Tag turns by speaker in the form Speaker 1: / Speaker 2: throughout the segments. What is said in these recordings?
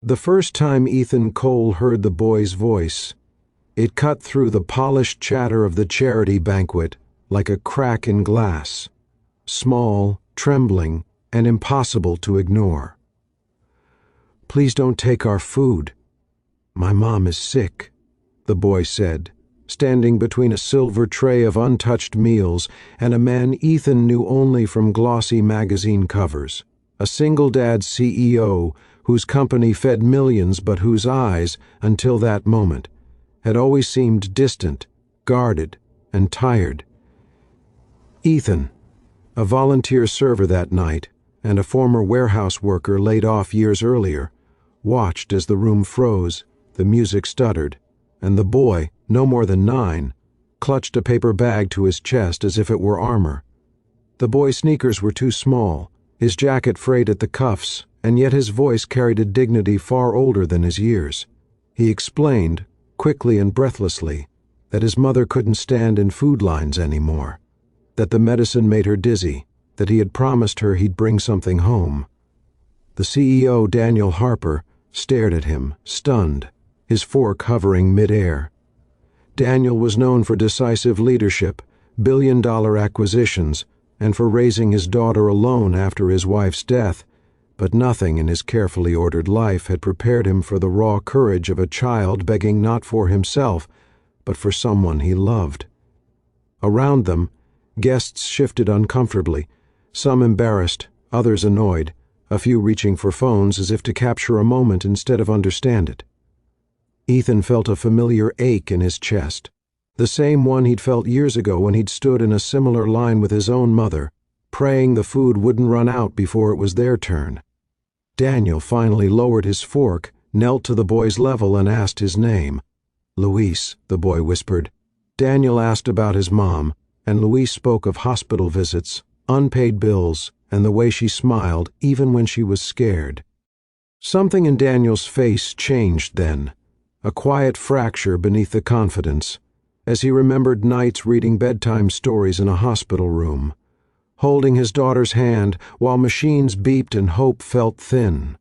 Speaker 1: The first time Ethan Cole heard the boy's voice, it cut through the polished chatter of the charity banquet like a crack in glass, small, trembling, and impossible to ignore. "Please don't take our food. My mom is sick," the boy said, standing between a silver tray of untouched meals and a man Ethan knew only from glossy magazine covers, a single-dad CEO whose company fed millions but whose eyes, until that moment, had always seemed distant, guarded, and tired. Ethan, a volunteer server that night and a former warehouse worker laid off years earlier, watched as the room froze, the music stuttered, and the boy, no more than 9, clutched a paper bag to his chest as if it were armor. The boy's sneakers were too small, his jacket frayed at the cuffs, and yet his voice carried a dignity far older than his years. He explained, quickly and breathlessly, that his mother couldn't stand in food lines anymore, that the medicine made her dizzy, that he had promised her he'd bring something home. The CEO, Daniel Harper, stared at him, stunned, his fork hovering mid-air. Daniel was known for decisive leadership, billion-dollar acquisitions, and for raising his daughter alone after his wife's death, but nothing in his carefully ordered life had prepared him for the raw courage of a child begging not for himself, but for someone he loved. Around them, guests shifted uncomfortably, some embarrassed, others annoyed, a few reaching for phones as if to capture a moment instead of understand it. Ethan felt a familiar ache in his chest, the same one he'd felt years ago when he'd stood in a similar line with his own mother, praying the food wouldn't run out before it was their turn. Daniel finally lowered his fork, knelt to the boy's level, and asked his name. "Luis," the boy whispered. Daniel asked about his mom, and Luis spoke of hospital visits, unpaid bills, and the way she smiled even when she was scared. Something in Daniel's face changed then, a quiet fracture beneath the confidence, as he remembered nights reading bedtime stories in a hospital room, holding his daughter's hand while machines beeped and hope felt thin.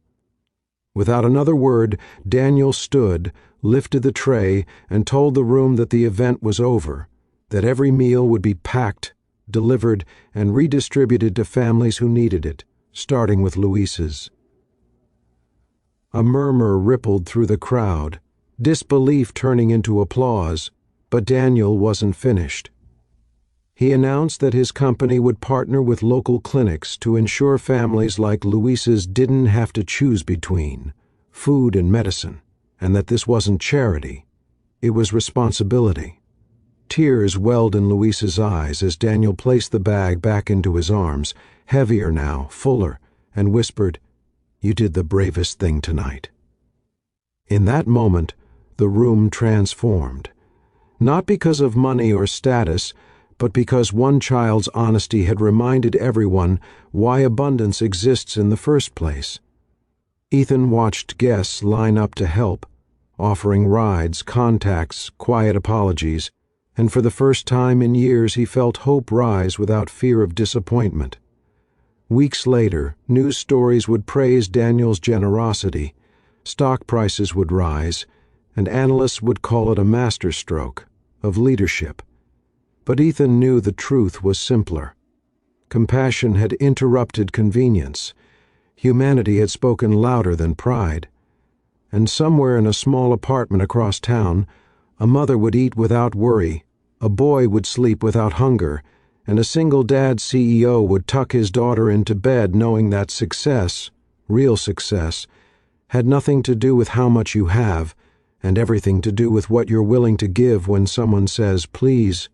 Speaker 1: Without another word, Daniel stood, lifted the tray, and told the room that the event was over, that every meal would be packed, delivered, and redistributed to families who needed it, starting with Luis's. A murmur rippled through the crowd, disbelief turning into applause, but Daniel wasn't finished. He announced that his company would partner with local clinics to ensure families like Luis's didn't have to choose between food and medicine, and that this wasn't charity, it was responsibility. Tears welled in Luis's eyes as Daniel placed the bag back into his arms, heavier now, fuller, and whispered, "You did the bravest thing tonight." In that moment, the room transformed, not because of money or status, but because one child's honesty had reminded everyone why abundance exists in the first place. Ethan watched guests line up to help, offering rides, contacts, quiet apologies, and for the first time in years he felt hope rise without fear of disappointment. Weeks later, news stories would praise Daniel's generosity, stock prices would rise, and analysts would call it a masterstroke of leadership. But Ethan knew the truth was simpler. Compassion had interrupted convenience. Humanity had spoken louder than pride. And somewhere in a small apartment across town, a mother would eat without worry, a boy would sleep without hunger, and a single-dad CEO would tuck his daughter into bed knowing that success, real success, had nothing to do with how much you have, and everything to do with what you're willing to give when someone says, "Please,